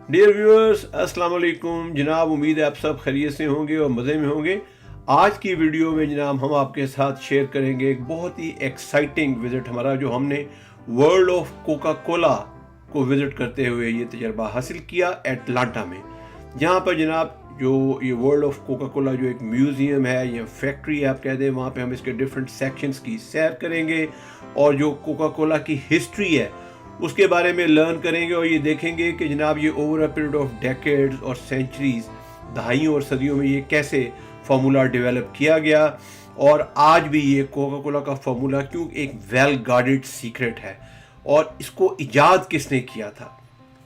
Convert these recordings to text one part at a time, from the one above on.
Dear viewers अस्सलाम वालेकुम जनाब, उम्मीद है आप सब खैरियत से होंगे और मज़े में होंगे। आज की वीडियो में जनाब हम आपके साथ शेयर करेंगे एक बहुत ही एक्साइटिंग विज़िट हमारा, जो हमने वर्ल्ड ऑफ कोका कोला को विज़िट करते हुए ये तजर्बा हासिल किया एटलांटा में। जहाँ पर जनाब जो ये वर्ल्ड ऑफ कोका कोला जो एक म्यूज़ियम है या फैक्ट्री आप कह दें, वहाँ पे हम इसके डिफरेंट सेक्शंस की सैर करेंगे और जो कोका कोला की हिस्ट्री है उसके बारे में लर्न करेंगे और ये देखेंगे कि जनाब ये over a period of decades और सेंचुरीज, दहाइयों और सदियों में ये कैसे फार्मूला डेवलप किया गया और आज भी ये कोका कोला का फार्मूला क्यों एक वेल गार्डेड सीक्रेट है और इसको इजाद किसने किया था,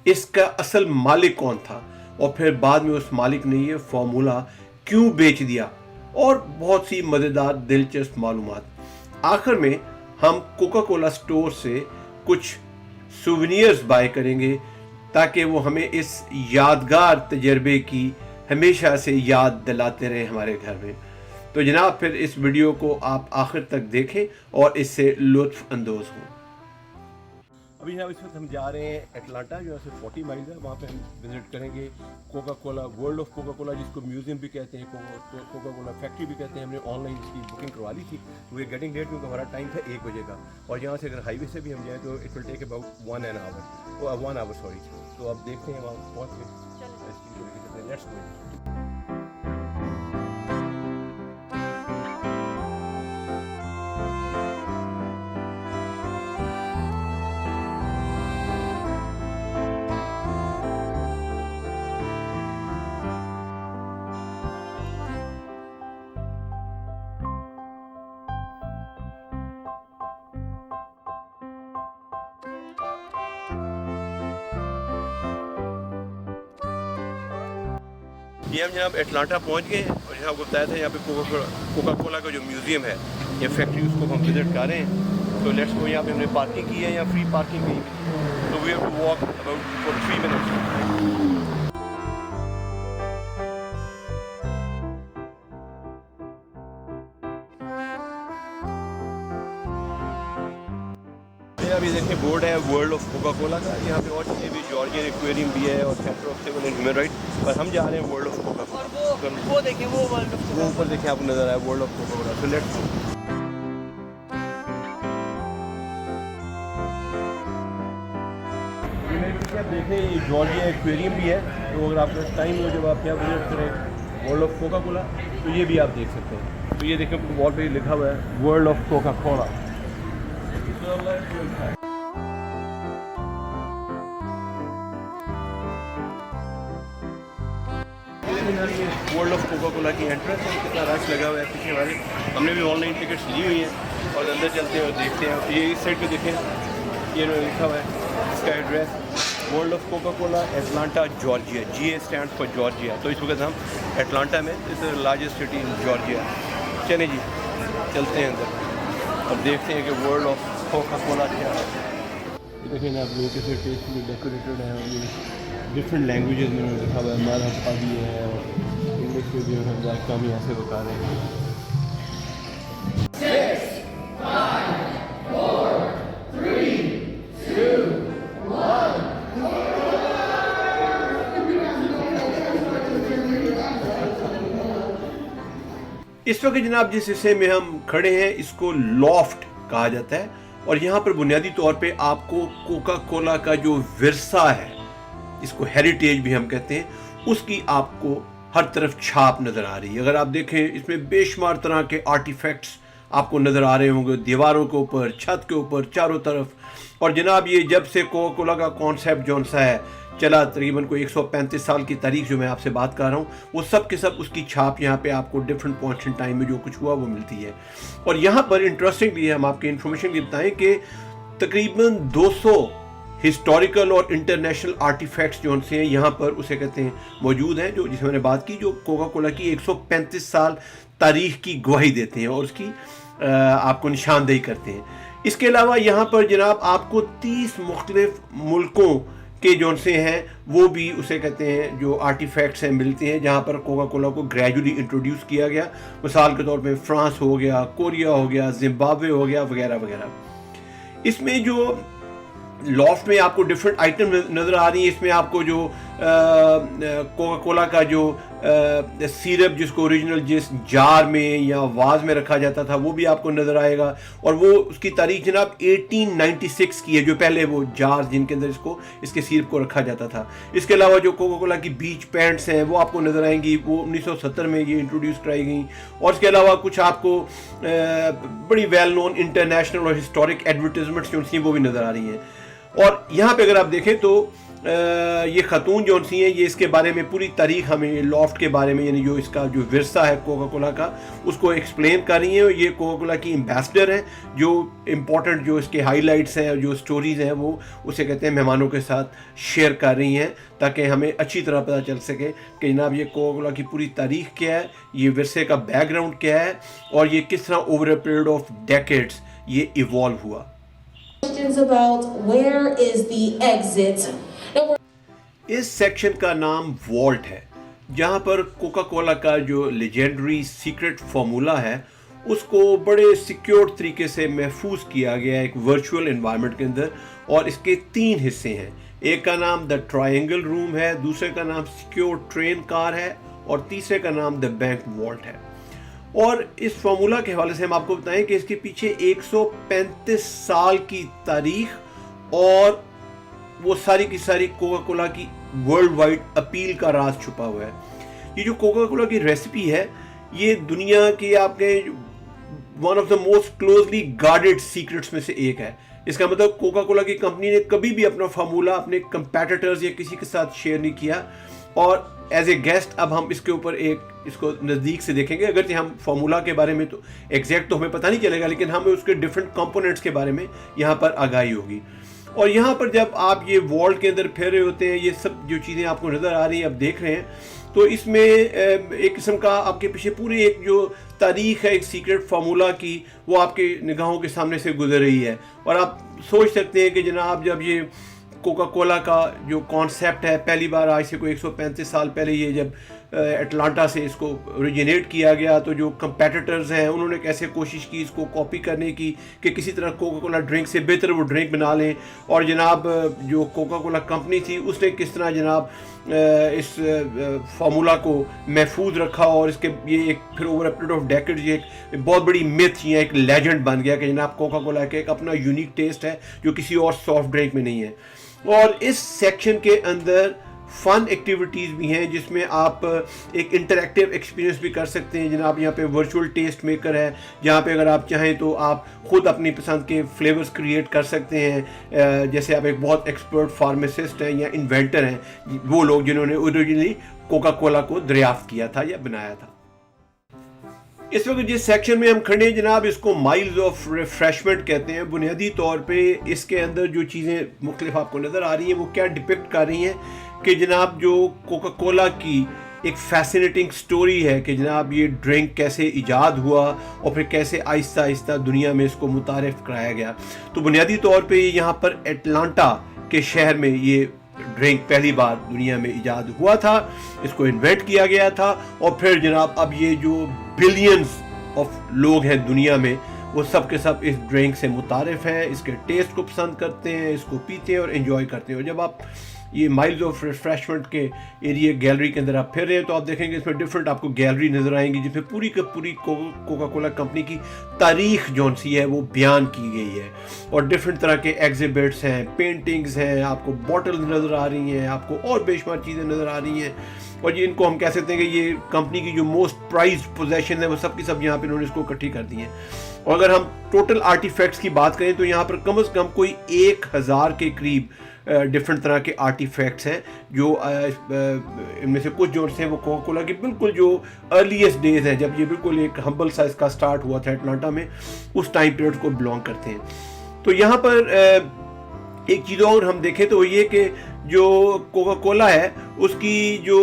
इसका असल मालिक कौन था और फिर बाद में उस मालिक ने ये फार्मूला क्यों बेच दिया और बहुत सी मज़ेदार दिलचस्प मालूमात। आखिर में हम कोका कोला स्टोर से कुछ सुवेनियर्स बाय करेंगे ताकि वो हमें इस यादगार तजर्बे की हमेशा से याद दिलाते रहें हमारे घर में। तो जनाब फिर इस वीडियो को आप आखिर तक देखें और इससे लुत्फ़ अंदोज़ हों। अभी जनाब इस वक्त हम जा रहे हैं एटलांटा, जो है 40 माइल है। वहाँ पे हम विज़िट करेंगे Coca Cola, world of Coca Cola, जिसको म्यूज़ियम भी कहते हैं, कोका कोला फैक्ट्री भी कहते हैं। हमने ऑनलाइन इसकी बुकिंग करवा ली थी। वी आर गेटिंग लेट क्योंकि हमारा टाइम था 1 बजे का और यहाँ से अगर हाईवे से भी हम जाएँ तो it will take about 1 hour sorry. तो अब देखते हैं वहाँ पहुँच के। Let's go. ये हम जनाब एटलांटा पहुंच गए हैं और यहाँ आपको बताया था यहाँ पे कोका कोला का जो म्यूज़ियम है या फैक्ट्री, उसको हम विज़िट कर रहे हैं। तो लेट्स गो। यहाँ पे हमने पार्किंग की है, यहाँ फ्री पार्किंग भी, तो we have to walk about for 3 minutes. अभी देखिए बोर्ड है वर्ल्ड ऑफ कोका कोला का। यहाँ पे और चीज़ें भी, जॉर्जियन एक्वेरियम भी है और centre of civil and human right. पर हम जा रहे हैं वर्ल्ड ऑफ कोका कोला। वो देखें, वो वर्ल्ड ऑफ वो ऊपर देखें, आपको नजर आया वर्ल्ड ऑफ कोका कोला। तो लेट्स देखें, ये जॉर्जिया एक्वेरियम भी है। तो अगर आपका टाइम हो जब आप यहाँ विजिट करें वर्ल्ड ऑफ कोका कोला, तो ये भी आप देख सकते हैं। तो ये देखें वॉल पे लिखा हुआ है world of Coca Cola. World of Coca Cola की एंट्रेंस है। कितना रश लगा हुआ है पीछे हमारे। हमने भी ऑनलाइन टिकट्स ली हुई हैं और अंदर चलते हैं और देखते हैं। ये इस साइड पे देखें, ये लिखा हुआ है इसका address, world of Coca Cola Atlanta Georgia. GA stand for Georgia. तो इस वक्त हम एटलांटा में, इस लार्जेस्ट सिटी इन जॉर्जिया। चलें जी, चलते हैं अंदर और देखते हैं कि वर्ल्ड ऑफ कोका कोला क्या है। देखिए ना, आप लोग कैसे टेस्टली डेकोरेटेड है और ये डिफरेंट लैंग्वेजेस में लिखा हुआ है। मरहबा भी है और इंग्लिश में भी हम जाकर हम यहाँ से बता रहे हैं। 6, 5, 4, 3, 2, 1. इस वक्त जनाब जिस हिस्से में हम खड़े हैं इसको लॉफ्ट कहा जाता है और यहाँ पर बुनियादी तौर पे आपको कोका कोला का जो विरसा है, इसको हेरिटेज भी हम कहते हैं, उसकी आपको हर तरफ छाप नज़र आ रही है। अगर आप देखें इसमें बेशुमार तरह के आर्टिफैक्ट्स आपको नज़र आ रहे होंगे, दीवारों के ऊपर, छत के ऊपर, चारों तरफ। और जनाब ये जब से कोका कोला का कॉन्सेप्ट जौन सा है चला, तकरीबन कोई 135 साल की तारीख जो मैं आपसे बात कर रहा हूँ, वो सब के सब उसकी छाप यहाँ पे आपको डिफरेंट पॉइंट्स इन टाइम में जो कुछ हुआ वो मिलती है। और यहाँ पर इंटरेस्टिंगली हम आपके इन्फॉर्मेशन की बताएं कि तकरीबन 200 हिस्टोरिकल और इंटरनेशनल आर्टिफैक्ट्स जो से हैं यहाँ पर उसे कहते हैं मौजूद हैं, जो जिसे मैंने बात की, जो कोका कोला की 135 साल तारीख की गवाही देते हैं और उसकी आपको निशानदेही करते हैं। इसके अलावा यहाँ पर जनाब आपको 30 मुख्तलिफ मुल्कों के जो से हैं वो भी उसे कहते हैं जो आर्टिफैक्ट्स हैं मिलते हैं, जहाँ पर कोका कोला को ग्रेजुअली इंट्रोड्यूस किया गया। मिसाल के तौर पे फ्रांस हो गया, कोरिया हो गया, जिम्बाब्वे हो गया, वगैरह वगैरह। इसमें जो लॉफ्ट में आपको डिफरेंट आइटम नज़र आ रही है। इसमें आपको जो कोका कोला का जो सिरप जिसको ओरिजिनल जिस जार में या वाज में रखा जाता था वो भी आपको नज़र आएगा, और वो उसकी तारीख जनाब 1896 की है, जो पहले वो जार जिनके अंदर इसके सिरप को रखा जाता था। इसके अलावा जो कोका कोला की बीच पैंट्स हैं वो आपको नज़र आएंगी, वो 1970 में ये इंट्रोड्यूस कराई गई। और इसके अलावा कुछ आपको बड़ी वेल नोन इंटरनेशनल और हिस्टोरिक एडवर्टीजमेंट्स जो हैं वो भी नज़र आ रही हैं। और यहाँ पे अगर आप देखें तो ये खतून जो सी हैं ये इसके बारे में पूरी तारीख हमें लॉफ्ट के बारे में, यानी जो इसका जो विरसा है कोका कोला का, उसको एक्सप्लेन कर रही हैं। ये कोका कोला की एम्बेसडर हैं, जो इम्पोर्टेंट जो इसके हाईलाइट्स हैं, जो स्टोरीज़ हैं, वो उसे कहते हैं मेहमानों के साथ शेयर कर रही हैं, ताकि हमें अच्छी तरह पता चल सके कि जनाब ये कोका कोला की पूरी तारीख क्या है, ये विरसे का बैकग्राउंड क्या है, और ये किस तरह over a period of decades ये इवॉल्व हुआ। About where is the exit? इस सेक्शन का नाम वॉल्ट है, जहाँ पर कोका कोला का जो लेजेंडरी सीक्रेट फार्मूला है उसको बड़े सिक्योर तरीके से महफूज किया गया है एक वर्चुअल एनवायरनमेंट के अंदर। और इसके 3 हिस्से हैं, एक का नाम द ट्रायंगल रूम है, दूसरे का नाम सिक्योर ट्रेन कार है, और तीसरे का नाम द बैंक वॉल्ट है। और इस फार्मूला के हवाले से हम आपको बताएं कि इसके पीछे 135 साल की तारीख और वो सारी की सारी कोका कोला की वर्ल्ड वाइड अपील का राज छुपा हुआ है। ये जो कोका कोला की रेसिपी है ये दुनिया की आपके one of the most closely guarded secrets में से एक है। इसका मतलब कोका कोला की कंपनी ने कभी भी अपना फार्मूला अपने कंपेटिटर्स या किसी के साथ शेयर नहीं किया। और एज ए गेस्ट अब हम इसके ऊपर इसको नज़दीक से देखेंगे। अगर हम फार्मूला के बारे में तो एग्जैक्ट तो हमें पता नहीं चलेगा, लेकिन हमें उसके डिफरेंट कंपोनेंट्स के बारे में यहाँ पर आगाही होगी। और यहाँ पर जब आप ये वॉल्ट के अंदर फिर रहे होते हैं, ये सब जो चीज़ें आपको नज़र आ रही हैं, आप देख रहे हैं, तो इसमें एक किस्म का आपके पीछे पूरी एक जो तारीख है एक सीक्रेट फार्मूला की, वो आपके निगाहों के सामने से गुजर रही है। और आप सोच सकते हैं कि जनाब जब ये कोका कोला का जो कॉन्सेप्ट है पहली बार आज से कोई 135 साल पहले ये जब अटलांटा से इसको ओरिजिनेट किया गया, तो जो कंपेटिटर्स हैं उन्होंने कैसे कोशिश की इसको कॉपी करने की कि किसी तरह कोका कोला ड्रिंक से बेहतर वो ड्रिंक बना लें। और जनाब जो कोका कोला कंपनी थी उसने किस तरह जनाब इस फार्मूला को महफूज रखा, और इसके ये एक फिर over a period of decades ये एक बहुत बड़ी मिथ या एक लेजेंड बन गया कि जनाब कोका कोला का एक अपना यूनिक टेस्ट है जो किसी और सॉफ्ट ड्रिंक में नहीं है। और इस सेक्शन के अंदर फन एक्टिविटीज़ भी हैं जिसमें आप एक इंटरैक्टिव एक्सपीरियंस भी कर सकते हैं। जनाब यहाँ पे वर्चुअल टेस्ट मेकर है, जहाँ पे अगर आप चाहें तो आप ख़ुद अपनी पसंद के फ्लेवर्स क्रिएट कर सकते हैं। जैसे आप एक बहुत एक्सपर्ट फार्मासिस्ट हैं या इन्वेंटर हैं, वो लोग जिन्होंने ओरिजिनली कोका कोला को दरियाफ्त किया था या बनाया था। इस वक्त जिस सेक्शन में हम खड़े हैं जनाब, इसको माइल्स ऑफ रिफ्रेशमेंट कहते हैं। बुनियादी तौर पे इसके अंदर जो चीज़ें मुख्तलिफ आपको नज़र आ रही हैं वो क्या डिपिक्ट कर रही हैं कि जनाब जो कोका कोला की एक फैसिनेटिंग स्टोरी है कि जनाब ये ड्रिंक कैसे इजाद हुआ और फिर कैसे आहिस्ता आहिस्ता दुनिया में इसको मुतारिफ कराया गया। तो बुनियादी तौर पे यहाँ पर अटलांटा के शहर में ये ड्रिंक पहली बार दुनिया में इजाद हुआ था, इसको इन्वेंट किया गया था। और फिर जनाब अब ये जो बिलियंस ऑफ लोग हैं दुनिया में, वो सब के सब इस ड्रिंक से मुतारिफ हैं, इसके टेस्ट को पसंद करते हैं, इसको पीते हैं और एंजॉय करते हैं। और जब आप ये माइल्स ऑफ रिफ्रेशमेंट के एरिया गैलरी के अंदर आप फिर रहे हैं तो आप देखेंगे इसमें डिफरेंट आपको गैलरी नज़र आएंगी जिसमें पूरी की पूरी कोका कोला कंपनी की तारीख जौन सी है वो बयान की गई है। और डिफरेंट तरह के एग्जिबिट्स हैं, पेंटिंग्स हैं, आपको बॉटल्स नज़र आ रही हैं, आपको और बेशुमार चीज़ें नज़र आ रही हैं। और ये इनको हम कह सकते हैं कि ये कंपनी की जो मोस्ट प्राइज्ड पोजेशन है वो सब की सब यहाँ पे इन्होंने इसको इकट्ठी कर दी है। और अगर हम टोटल आर्टिफैक्ट्स की बात करें तो यहाँ पर कम से कम कोई 1000 के करीब डिफरेंट तरह के आर्टिफैक्ट्स हैं, जो इनमें से कुछ जो हैं वो कोका कोला की बिल्कुल जो अर्लीस्ट डेज हैं, जब ये बिल्कुल एक हम्बल साइज का स्टार्ट हुआ था अटलांटा में, उस टाइम पीरियड को बिलोंग करते हैं। तो यहाँ पर एक चीज़ और हम देखें तो ये कि जो कोका कोला है उसकी जो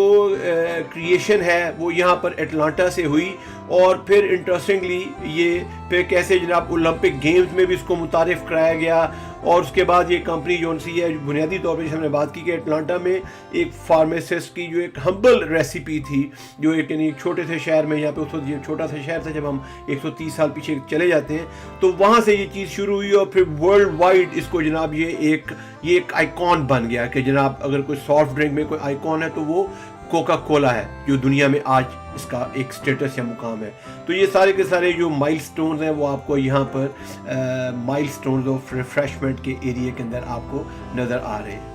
क्रिएशन है वो यहाँ पर अटलांटा से हुई। और फिर इंटरेस्टिंगली ये फिर कैसे जनाब ओलंपिक गेम्स में भी इसको मुतारिफ कराया गया। और उसके बाद ये कंपनी जो सी है बुनियादी तौर पर जैसे हमने बात की कि अटलांटा में एक फार्मासिस्ट की जो एक हम्बल रेसिपी थी, जो एक यानी छोटे से शहर में, यहाँ पे उस वक्त ये छोटा सा शहर था जब हम 130 साल पीछे चले जाते हैं, तो वहाँ से ये चीज़ शुरू हुई और फिर वर्ल्ड वाइड इसको जनाब ये एक आइकॉन बन गया कि जनाब अगर कोई सॉफ्ट ड्रिंक में कोई आइकॉन है तो वो कोका कोला है, जो दुनिया में आज इसका एक स्टेटस या मुकाम है। तो ये सारे के सारे जो माइलस्टोन्स हैं वो आपको यहाँ पर माइलस्टोन्स ऑफ रिफ्रेशमेंट के एरिया के अंदर आपको नज़र आ रहे हैं।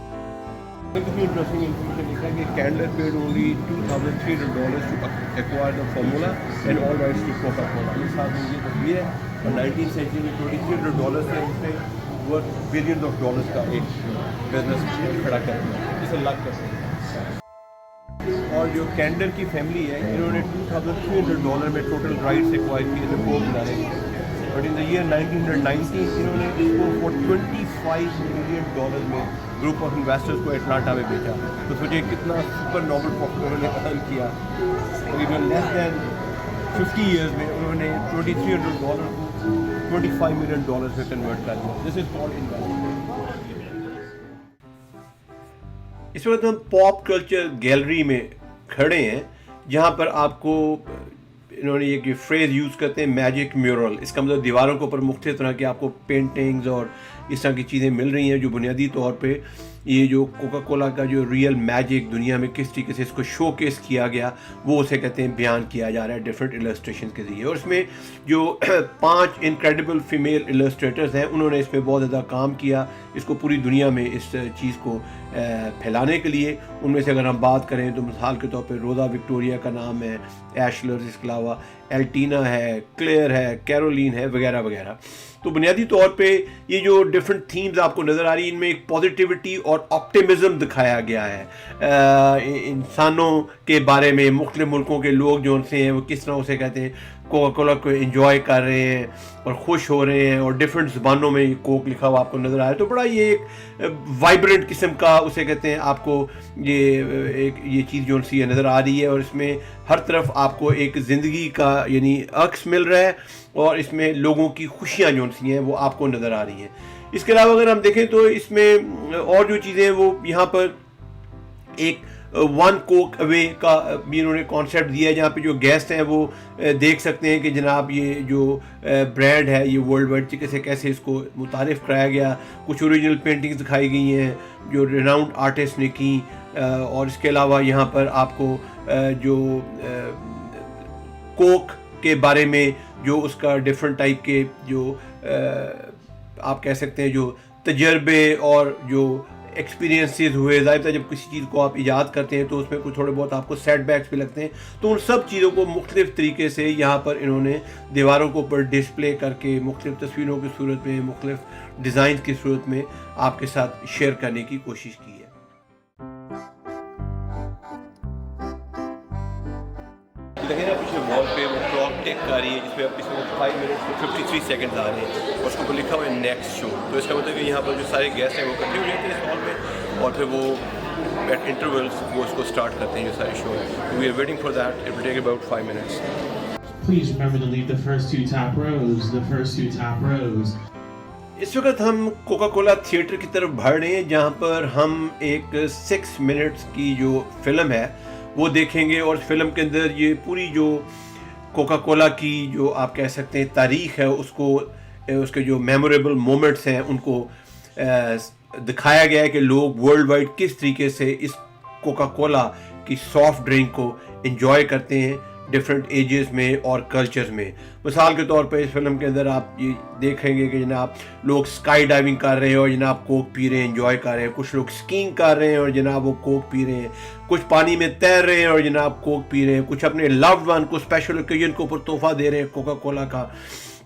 इंटरेस्टिंग इन्फॉर्मेशन लिखा है कि Candler paid only $2,300 to acquire the formula and all rights to Coca Cola. ये साथ में ये तस्वीर है और 19th सेंचुरी में $2,300 से उसने वर्थ बिलियन ऑफ डॉलर्स का एक बिजनेस खड़ा कर दिया, जिसे लाख कर सकते हैं। और जो कैंडलर की फैमिली है इन्होंने $2,300 में टोटल राइट्स एक्वायर किए थे कोक बनाने के, बट इन द ईयर 1990 इन्होंने इसको फॉर $25 मिलियन में ग्रुप ऑफ इन्वेस्टर्स को अटलांटा में बेचा। तो सोचिए कितना सुपर नोबल प्रॉफिट उन्होंने अर्न किया। तकरीबन लेस दैन 50 ईयर्स में उन्होंने $2,300 को $25 मिलियन में कन्वर्ट कर दिया। This is called investment. इस वक्त हम पॉप कल्चर गैलरी में खड़े हैं, जहाँ पर आपको इन्होंने एक फ्रेज़ यूज़ करते हैं मैजिक म्यूरल। इसका मतलब दीवारों के ऊपर मुख्तलिफ तरह की आपको पेंटिंग्स और इस तरह की चीज़ें मिल रही हैं, जो बुनियादी तौर पे ये जो कोका कोला का जो रियल मैजिक दुनिया में किस तरीके से इसको शोकेस किया गया वो उसे कहते हैं बयान किया जा रहा है डिफरेंट इलस्ट्रेशन के ज़रिए। और इसमें जो 5 इनक्रेडिबल फीमेल इलस्ट्रेटर्स हैं उन्होंने इस पर बहुत ज़्यादा काम किया इसको पूरी दुनिया में इस चीज़ को फैलाने के लिए। उनमें से अगर हम बात करें तो मिसाल के तौर पर रोज़ा विक्टोरिया का नाम है, एशलर्स, इसके अलावा एल्टीना है, क्लेयर है, कैरोलिन है, वगैरह वगैरह। तो बुनियादी तौर पे ये जो डिफरेंट थीम्स आपको नज़र आ रही है इनमें एक पॉजिटिविटी और ऑप्टिमिज़म दिखाया गया है। इंसानों के बारे में मुख्तलिफ मुल्कों के लोग जो उनसे हैं वो किस तरह उसे कहते हैं कोका कोला को एंजॉय कर रहे हैं और खुश हो रहे हैं, और डिफरेंट ज़बानों में कोक लिखा हुआ आपको नज़र आ रहा है। तो बड़ा ये एक वाइब्रेंट किस्म का उसे कहते हैं आपको ये चीज़ जो सी नज़र आ रही है, और इसमें हर तरफ आपको एक ज़िंदगी का यानी अक्स मिल रहा है और इसमें लोगों की खुशियाँ जो सी हैं वो आपको नज़र आ रही हैं। इसके अलावा अगर हम देखें तो इसमें और जो चीज़ें वो यहाँ पर एक 1 कोक अवे का भी इन्होंने कॉन्सेप्ट दिया है, जहाँ पे जो गेस्ट हैं वो देख सकते हैं कि जनाब ये जो ब्रांड है ये वर्ल्ड वाइड से कैसे इसको मुतारिफ कराया गया। कुछ ओरिजिनल पेंटिंग्स दिखाई गई हैं जो रिनाउंड आर्टिस्ट ने की, और इसके अलावा यहाँ पर आपको जो कोक के बारे में जो उसका डिफरेंट टाइप के जो आप कह सकते हैं जो तजर्बे और जो एक्सपीरियंसेस हुए, ज़ाहिर है जब किसी चीज़ को आप ईजाद करते हैं तो उसमें कुछ थोड़े बहुत आपको सेटबैक्स भी लगते हैं, तो उन सब चीज़ों को मुख्तलिफ तरीके से यहाँ पर इन्होंने दीवारों के ऊपर डिस्प्ले करके मुख्तलिफ तस्वीरों की सूरत में, मुख्तलिफ डिज़ाइन की सूरत में आपके साथ शेयर करने की कोशिश की है। देखिए ना पीछे वॉल पे वो क्लॉक टिक आ रही है जिसमें अब इसमें 5 मिनट 53 सेकंड आ रहे हैं और उसके ऊपर लिखा हुआ है नेक्स्ट शो। तो इसका मतलब कि यहाँ पर जो सारे गेस्ट हैं वो इकट्ठे हो जाते हैं इस हॉल में और फिर वो एट इंटरवल्स वो उसको स्टार्ट करते हैं जो सारे शो है। We are waiting for that, it will take about 5 minutes. Please remember to leave the first 2 top rows, the first 2 top rows. इस वक्त हम कोका कोला थिएटर की तरफ बढ़ रहे हैं जहाँ पर हम एक 6 मिनट्स की जो फिल्म है वो देखेंगे, और इस फिल्म के अंदर ये पूरी जो कोका कोला की जो आप कह सकते हैं तारीख़ है उसको, उसके जो मेमोरेबल मोमेंट्स हैं उनको दिखाया गया है कि लोग वर्ल्ड वाइड किस तरीके से इस कोका कोला की सॉफ्ट ड्रिंक को एंजॉय करते हैं डिफरेंट एजेस में और कल्चर्स में। मिसाल के तौर पे इस फिल्म के अंदर आप ये देखेंगे कि जनाब लोग स्काई डाइविंग कर रहे हैं और जनाब कोक पी रहे हैं, एंजॉय कर रहे हैं। कुछ लोग स्कीइंग कर रहे हैं और जनाब वो कोक पी रहे हैं। कुछ पानी में तैर रहे हैं और जनाब कोक पी रहे हैं। कुछ अपने लव्ड वन को स्पेशल ओकेजन के ऊपर तोहफा दे रहे हैं कोका कोला का।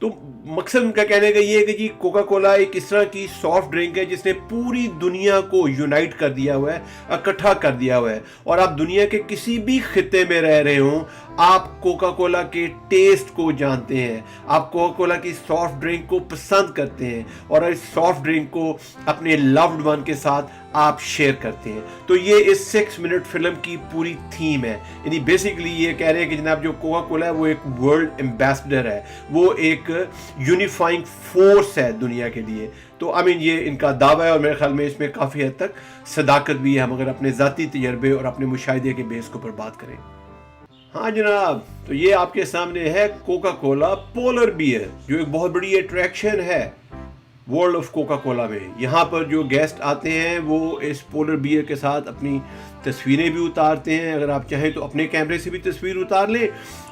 तो मकसद उनका कहने का ये है कि जी कोका कोला एक इस तरह की सॉफ्ट ड्रिंक है जिसने पूरी दुनिया को यूनाइट कर दिया हुआ है, इकट्ठा कर दिया हुआ है। और आप दुनिया के किसी भी खित्ते में रह रहे हों, आप कोका कोला के टेस्ट को जानते हैं, आप कोका कोला की सॉफ्ट ड्रिंक को पसंद करते हैं और इस सॉफ्ट ड्रिंक को अपने लव्ड वन के साथ आप शेयर करते हैं। तो ये इस 6 मिनट फिल्म की पूरी थीम है। यानी बेसिकली ये कह रहे हैं कि जनाब जो कोका कोला है वो एक वर्ल्ड एम्बेसडर है, वो एक यूनिफाइंग फोर्स है दुनिया के लिए। तो आई मीन ये इनका दावा है और मेरे ख्याल में इसमें काफ़ी हद तक सदाकत भी है, हम अगर अपने ज़ाती तजर्बे और अपने मुशाहिदे के बेस के ऊपर बात करें। हाँ जनाब, तो ये आपके सामने है कोका कोला पोलर बियर, जो एक बहुत बड़ी अट्रैक्शन है वर्ल्ड ऑफ कोका कोला में। यहाँ पर जो गेस्ट आते हैं वो इस पोलर बियर के साथ अपनी तस्वीरें भी उतारते हैं। अगर आप चाहें तो अपने कैमरे से भी तस्वीर उतार लें,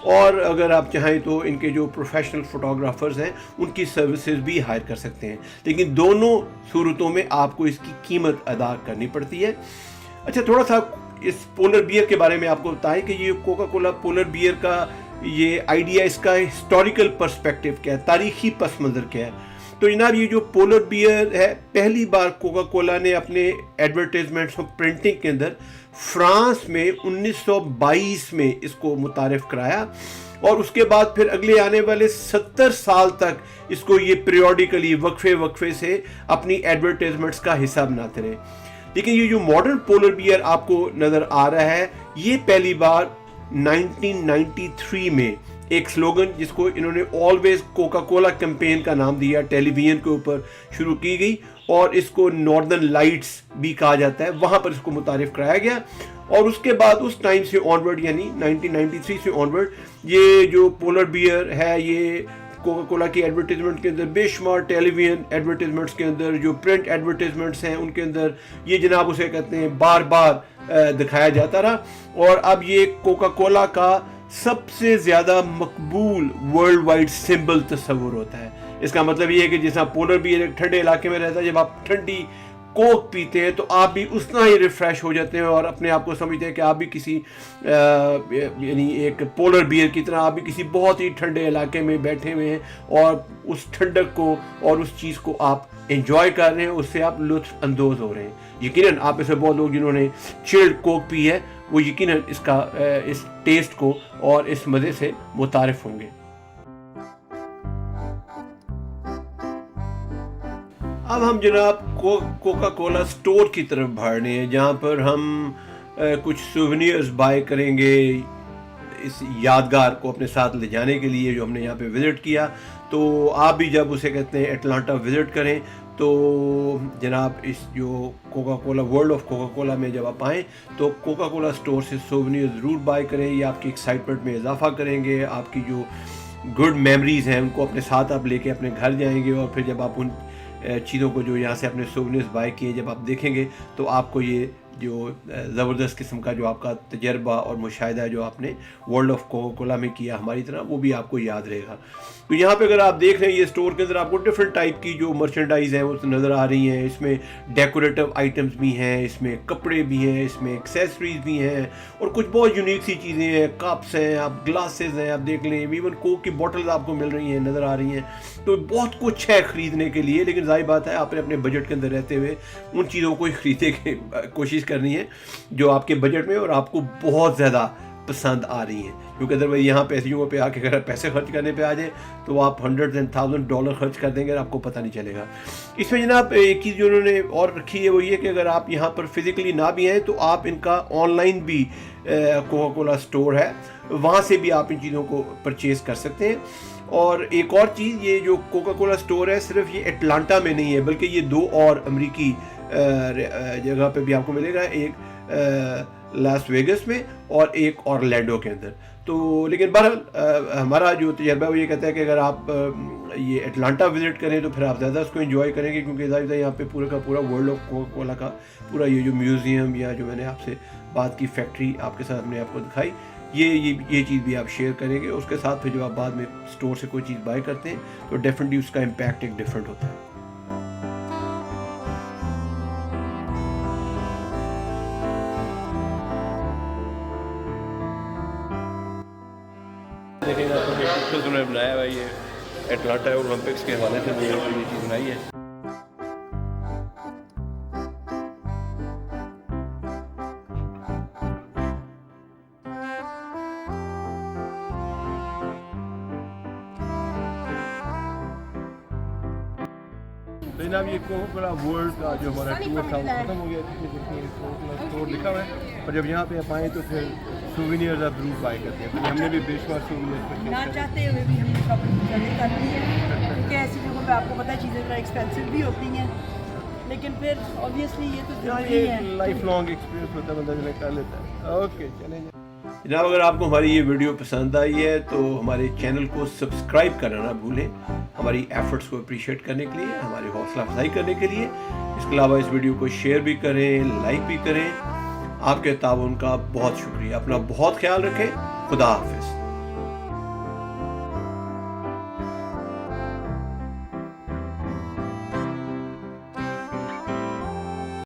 और अगर आप चाहें तो इनके जो प्रोफेशनल फोटोग्राफर्स हैं उनकी सर्विसेज भी हायर कर सकते हैं। लेकिन दोनों सूरतों में आपको इसकी कीमत अदा करनी पड़ती है। अच्छा, थोड़ा सा इस पोलर बियर के बारे में आपको बताएं कि ये कोका कोला पोलर बियर का ये आइडिया, इसका हिस्टोरिकल पर्सपेक्टिव क्या है, तारीखी पस मंज़र क्या है। तो जनाब ये जो पोलर बियर है, पहली बार कोका कोला ने अपने एडवर्टाइजमेंट्स और प्रिंटिंग के अंदर फ्रांस में 1922 में इसको मुतारिफ कराया, और उसके बाद फिर अगले आने वाले 70 साल तक इसको ये पीरियोडिकली वक्फे से अपनी एडवर्टाइजमेंट्स का हिस्सा बनाते रहे। लेकिन ये जो मॉडर्न पोलर बियर आपको नज़र आ रहा है, ये पहली बार 1993 में एक स्लोगन जिसको इन्होंने ऑलवेज कोका कोला कैंपेन का नाम दिया, टेलीविजन के ऊपर शुरू की गई, और इसको नॉर्दर्न लाइट्स भी कहा जाता है, वहाँ पर इसको मुतारिफ कराया गया। और उसके बाद उस टाइम से ऑनवर्ड, यानी 1993 से ऑनवर्ड, ये जो पोलर बियर है ये कोका कोला की एडवर्टीजमेंट के अंदर, बेशुमार टेलीविजन एडवर्टीजमेंट्स के अंदर, जो प्रिंट एडवर्टीजमेंट्स हैं उनके अंदर ये जनाब उसे कहते हैं बार बार दिखाया जाता रहा। और अब ये कोका कोला का सबसे ज़्यादा मकबूल वर्ल्ड वाइड सिंबल तस्वुर होता है। इसका मतलब ये है कि जैसा पोलर बियर एक ठंडे इलाके में रहता है, जब आप ठंडी कोक पीते हैं तो आप भी उतना ही रिफ़्रेश हो जाते हैं और अपने आप को समझते हैं कि आप भी किसी यानी एक पोलर बियर की तरह आप भी किसी बहुत ही ठंडे इलाके में बैठे हुए हैं, और उस ठंडक को और उस चीज़ को आप एंजॉय कर रहे हैं, उससे आप लुत्फ़ अंदोज़ हो रहे हैं। यकीनन आप ऐसे बहुत लोग जिन्होंने चिल्ड कोक पी है वो यकीनन इसका इस टेस्ट को और इस मज़े से मुतारिफ होंगे। अब हम जनाब कोका कोला स्टोर की तरफ बढ़ रहे हैं, जहाँ पर हम कुछ सुवेनियर्स बाय करेंगे इस यादगार को अपने साथ ले जाने के लिए जो हमने यहाँ पे विज़िट किया। तो आप भी जब उसे कहते हैं अटलांटा विज़िट करें तो जनाब इस जो Coca Cola world of Coca Cola में जब आप आएँ तो कोका कोला स्टोर से सोवेनियर ज़रूर बाय करें। ये आपकी एक्साइटमेंट में इजाफा करेंगे, आपकी जो गुड मेमोरीज़ हैं उनको अपने साथ आप लेके अपने घर जाएंगे, और फिर जब आप उन चीज़ों को जो यहाँ से अपने सोवेनियर्स बाय किए जब आप देखेंगे तो आपको ये जो ज़बरदस्त किस्म का जो आपका तजर्बा और मुशाहिदा जो आपने वर्ल्ड ऑफ कोका कोला में किया हमारी तरह, वो भी आपको याद रहेगा। तो यहाँ पे अगर आप देख रहे हैं ये स्टोर के अंदर आपको डिफरेंट टाइप की जो मर्चेंडाइज़ हैं वो नज़र आ रही हैं। इसमें डेकोरेटिव आइटम्स भी हैं, इसमें कपड़े भी हैं, इसमें एक्सेसरीज भी हैं, और कुछ बहुत यूनिक सी चीज़ें हैं, कप्स हैं, आप ग्लासेस हैं, आप देख लें, इवन कोक की बॉटल्स आपको मिल रही हैं, नज़र आ रही हैं। तो बहुत कुछ है ख़रीदने के लिए, लेकिन जाहिर बात है आपने अपने बजट के अंदर रहते हुए उन चीज़ों को ही ख़रीदने की कोशिश करनी है जो आपके बजट में और आपको बहुत ज़्यादा पसंद आ रही हैं। क्योंकि अदरवाइज यहाँ पैसे जगहों पे आके अगर पैसे खर्च करने पे आ जाए तो आप $100,000 and $1,000 खर्च कर देंगे और आपको पता नहीं चलेगा। इसमें जनाब एक चीज़ जो उन्होंने और रखी है वो ये कि अगर आप यहाँ पर फिज़िकली ना भी हैं तो आप इनका ऑनलाइन भी कोका कोला स्टोर है, वहाँ से भी आप इन चीज़ों को परचेज़ कर सकते हैं। और एक और चीज़, ये जो कोका कोला स्टोर है सिर्फ ये अटलांटा में नहीं है, बल्कि ये 2 और अमेरिकी जगह पे भी आपको मिलेगा, एक लास वेगस में और एक ऑरलैंडो के अंदर। तो लेकिन बहरहाल हमारा जो तजर्बा वो ये कहता है कि अगर आप ये अटलांटा विज़िट करें तो फिर आप ज़्यादा उसको एंजॉय करेंगे, क्योंकि ज़ाहिर यहाँ पे पूरा का पूरा वर्ल्ड ऑफ कोका कोला का पूरा ये जो म्यूज़ियम या जो मैंने आपसे बात की फैक्ट्री आपके साथ हमने आपको दिखाई, ये चीज़ भी आप शेयर करेंगे। उसके साथ फिर जब आप बाद में स्टोर से कोई चीज़ बाय करते हैं तो डेफिनेटली उसका इम्पैक्ट एक डिफरेंट होता है। देखेगा तो पिक्चर्स उन्होंने बनाया हुआ है, ये अटलांटा ओलंपिक्स के हवाले से उन्होंने ये चीज़ बनाई है। तो जनाब ये कोकोकोला वर्ल्ड का जो हमारा टूर था वो खत्म हो गया, कोकोकोला स्टोर लिखा हुआ है, और जब यहाँ पे आप आएँ तो फिर सोवेनियर्स आप जरूर बाय करते हैं। तो हमने भी बेशुमार सोवेनियर्स ना चाहते हुए भी हमने शॉपिंग जल्दी करनी है, क्योंकि ऐसी जगहों पे आपको पता है चीज़ें थोड़ा एक्सपेंसिव भी होती हैं, लेकिन फिर ऑब्वियसली ये तो जरूरी है, लाइफ लॉन्ग एक्सपीरियंस होता है, बंदा जो कर लेता है। ओके चलें जनाब, अगर आपको हमारी ये वीडियो पसंद आई है तो हमारे चैनल को सब्सक्राइब करना ना भूलें, हमारी एफर्ट्स को अप्रिशिएट करने के लिए, हमारी हौसला अफजाई करने के लिए। इसके अलावा इस वीडियो को शेयर भी करें, लाइक भी करें। आपके ताउन का बहुत शुक्रिया। अपना बहुत ख्याल रखें। खुदा हाफिज़।